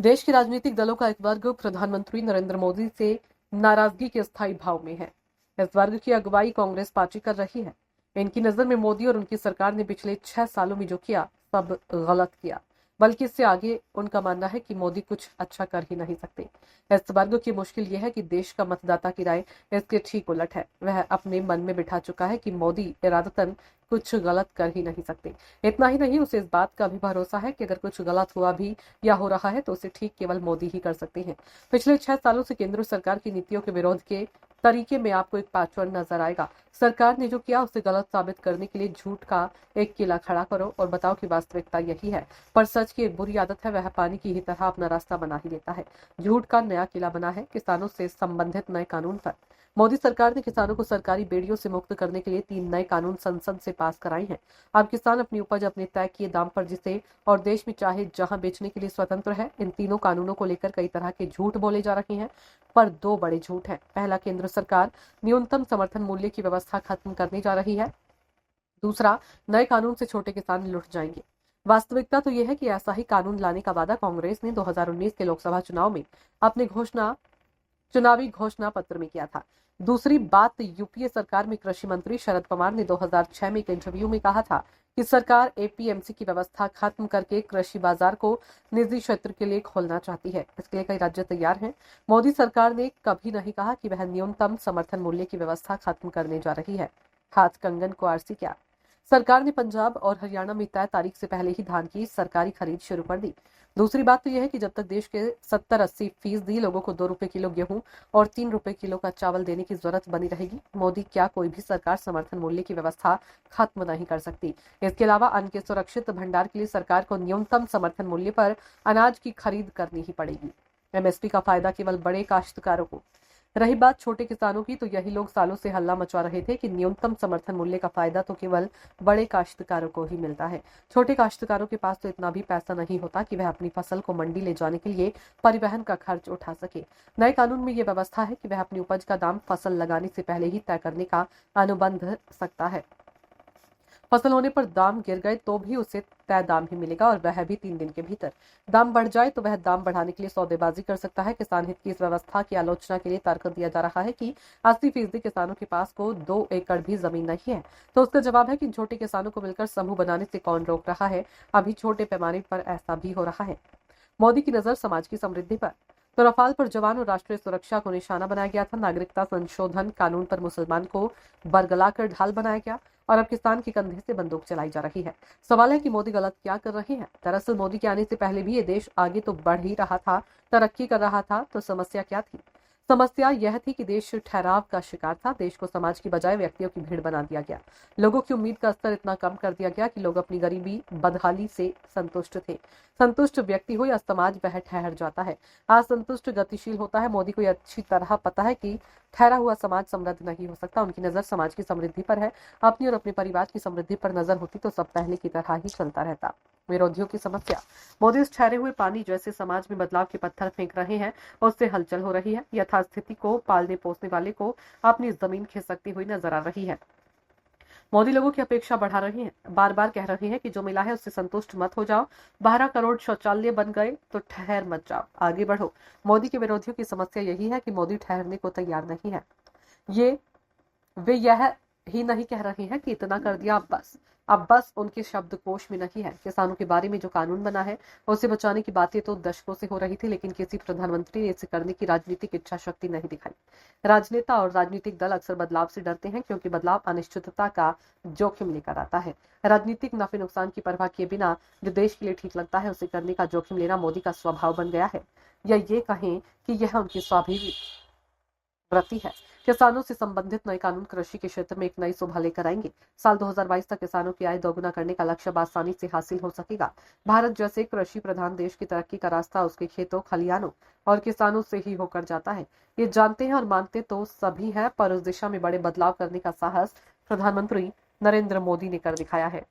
देश के राजनीतिक दलों का एक वर्ग प्रधानमंत्री नरेंद्र मोदी से नाराजगी के स्थायी भाव में है। इस वर्ग की अगुवाई कांग्रेस पार्टी कर रही है। इनकी नजर में मोदी और उनकी सरकार ने पिछले 6 सालों में जो किया सब गलत किया, बल्कि इससे आगे उनका मानना है कि मोदी कुछ अच्छा कर ही नहीं सकते। इस वर्ग की मुश्किल यह है कि देश का मतदाता की राय इसके ठीक उलट है। वह अपने मन में बिठा चुका है कि मोदी इरादतन कुछ गलत कर ही नहीं सकते। इतना ही नहीं, उसे इस बात का भी भरोसा है कि अगर कुछ गलत हुआ भी या हो रहा है तो उसे ठीक केवल मोदी ही कर सकते हैं। पिछले 6 सालों से केंद्र सरकार की नीतियों के विरोध के तरीके में आपको एक पैटर्न नजर आएगा। सरकार ने जो किया उसे गलत साबित करने के लिए झूठ का एक किला खड़ा करो और बताओ कि वास्तविकता यही है। पर सच की एक बुरी आदत है, वह पानी की ही तरह अपना रास्ता बना ही लेता है। झूठ का नया किला बना है किसानों से संबंधित नए कानून पर। मोदी सरकार ने किसानों को सरकारी बेड़ियों से मुक्त करने के लिए 3 नए कानून संसद से पास कराए हैं। अब किसान अपनी उपज अपने तय किए दाम पर जिसे और देश में चाहे जहां बेचने के लिए स्वतंत्र है। इन तीनों कानूनों को लेकर कई तरह के झूठ बोले जा रहे हैं, पर 2 बड़े झूठ हैं। पहला, केंद्र सरकार न्यूनतम समर्थन मूल्य की व्यवस्था खत्म करने जा रही है। दूसरा, नए कानून से छोटे किसान लुट जाएंगे। वास्तविकता तो यह है कि ऐसा ही कानून लाने का वादा कांग्रेस ने 2019 के लोकसभा चुनाव में अपने चुनावी घोषणा पत्र में किया था। दूसरी बात, यूपीए सरकार में कृषि मंत्री शरद पवार ने 2006 में एक इंटरव्यू में कहा था कि सरकार एपीएमसी की व्यवस्था खत्म करके कृषि बाजार को निजी क्षेत्र के लिए खोलना चाहती है। इसके लिए कई राज्य तैयार हैं। मोदी सरकार ने कभी नहीं कहा कि वह न्यूनतम समर्थन मूल्य की व्यवस्था खत्म करने जा रही है। हाथ कंगन को आरसी क्या। सरकार ने पंजाब और हरियाणा में तय तारीख से पहले ही धान की सरकारी खरीद शुरू कर दी। दूसरी बात तो यह है कि जब तक देश के 70-80% लोगों को 2 रुपए किलो गेहूं और 3 रुपए किलो का चावल देने की जरूरत बनी रहेगी, मोदी क्या कोई भी सरकार समर्थन मूल्य की व्यवस्था खत्म नहीं कर सकती। इसके अलावा अन्न के सुरक्षित भंडार के लिए सरकार को न्यूनतम समर्थन मूल्य पर अनाज की खरीद करनी ही पड़ेगी। एमएसपी का फायदा केवल बड़े काश्तकारों को। रही बात छोटे किसानों की, तो यही लोग सालों से हल्ला मचवा रहे थे कि न्यूनतम समर्थन मूल्य का फायदा तो केवल बड़े काश्तकारों को ही मिलता है। छोटे काश्तकारों के पास तो इतना भी पैसा नहीं होता कि वह अपनी फसल को मंडी ले जाने के लिए परिवहन का खर्च उठा सके। नए कानून में यह व्यवस्था है कि वह अपनी उपज का दाम फसल लगाने से पहले ही तय करने का अनुबंध सकता है। फसल होने पर दाम गिर गए तो भी उसे तय दाम ही मिलेगा, और वह भी 3 दिन के भीतर। दाम बढ़ जाए तो वह दाम बढ़ाने के लिए सौदेबाजी कर सकता है। किसान हित की इस व्यवस्था की आलोचना के लिए तर्क दिया जा रहा है कि 80% किसानों के पास को 2 एकड़ भी जमीन नहीं है। तो उसका जवाब है कि छोटे किसानों को मिलकर समूह बनाने से कौन रोक रहा है। अभी छोटे पैमाने पर ऐसा भी हो रहा है। मोदी की नजर समाज की समृद्धि पर। तो रफाल पर जवान और राष्ट्रीय सुरक्षा को निशाना बनाया गया था। नागरिकता संशोधन कानून पर मुसलमान को बरगलाकर ढाल बनाया गया और अब किसान के कंधे से बंदूक चलाई जा रही है। सवाल है कि मोदी गलत क्या कर रहे हैं। दरअसल मोदी के आने से पहले भी ये देश आगे तो बढ़ ही रहा था, तरक्की कर रहा था। तो समस्या क्या थी? समस्या यह थी कि देश ठहराव का शिकार था। देश को समाज की बजाय व्यक्तियों की भीड़ बना दिया गया। लोगों की उम्मीद का स्तर इतना कम कर दिया गया कि लोग अपनी गरीबी बदहाली से संतुष्ट थे। संतुष्ट व्यक्ति हो या समाज, वह ठहर जाता है। असंतुष्ट गतिशील होता है। मोदी को यह अच्छी तरह पता है कि ठहरा हुआ समाज समृद्ध नहीं हो सकता। उनकी नजर समाज की समृद्धि पर है। अपनी और अपने परिवार की समृद्धि पर नजर होती तो सब पहले की तरह ही चलता रहता। विरोधियों की समस्या। मोदी इस ठहरे हुए पानी जैसे समाज में बदलाव के पत्थर फेंक रहे हैं, उससे हलचल हो रही है। यथास्थिति को पालने पोसने वाले को अपनी जमीन खिसकती हुई नजर आ रही है। मोदी लोगों की अपेक्षा बढ़ा रहे हैं। बार बार कह रहे हैं कि जो मिला है उससे संतुष्ट मत हो जाओ। 12 करोड़ शौचालय बन गए तो ठहर मत जाओ, आगे बढ़ो। मोदी के विरोधियों की समस्या यही है कि मोदी ठहरने को तैयार नहीं है। वे यह ही नहीं कह रहे हैं कि इतना कर दिया अब बस उनके शब्दकोश में नहीं है। किसानों के बारे में जो कानून बना है उसे बचाने की बातें तो दशकों से हो रही थी, लेकिन किसी प्रधानमंत्री ने इसे करने की राजनीतिक इच्छा शक्ति नहीं दिखाई। राजनेता और राजनीतिक दल अक्सर बदलाव से डरते हैं, क्योंकि बदलाव अनिश्चितता का जोखिम लेकर आता है। राजनीतिक नफे नुकसान की परवाह किए बिना जो देश के लिए ठीक लगता है उसे करने का जोखिम लेना मोदी का स्वभाव बन गया है, या ये कहें कि यह उनकी स्वाभाविक वृत्ति है। किसानों से संबंधित नए कानून कृषि के क्षेत्र में एक नई शोभा लेकर आएंगे। साल 2022 तक किसानों की आय दोगुना करने का लक्ष्य आसानी से हासिल हो सकेगा। भारत जैसे कृषि प्रधान देश की तरक्की का रास्ता उसके खेतों, खलिहानों और किसानों से ही होकर जाता है। ये जानते हैं और मानते तो सभी है, पर उस दिशा में बड़े बदलाव करने का साहस प्रधानमंत्री नरेंद्र मोदी ने कर दिखाया है।